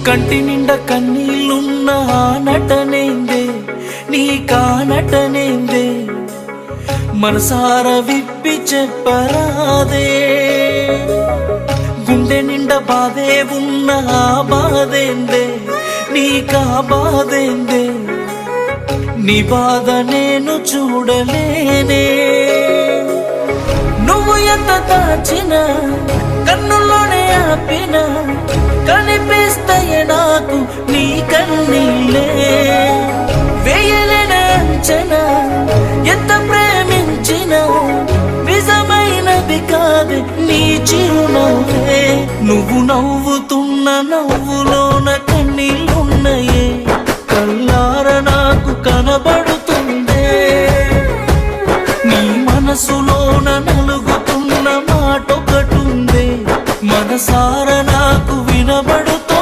కంటి నిండా కన్నీళ్ళున్న ఆ నటనేందే నీ కానటనేందే మనసారా విప్పి చెప్పరాదే గుండె నిండా బాధే ఉన్న ఆ బాధేందే నీకా బాధేందే నీ బాధ నేను చూడలేనే నువ్వు ఎంత దాచినా కన్నుల్లోనే ఆపినా కనిపిస్తాయి నాకు నీ కన్నీళ్ళే వేయలేని అంచనా ఎంత ప్రేమించినా నిజమైనది కాదు నీ చిరునవ్వే నువ్వు నవ్వుతున్న నవ్వులోన కన్నీళ్ళున్నాయే కళ్ళార నాకు కనబడుతుందే నీ మనసులోన నలుగుతున్న మాటొకటుందే మనసారా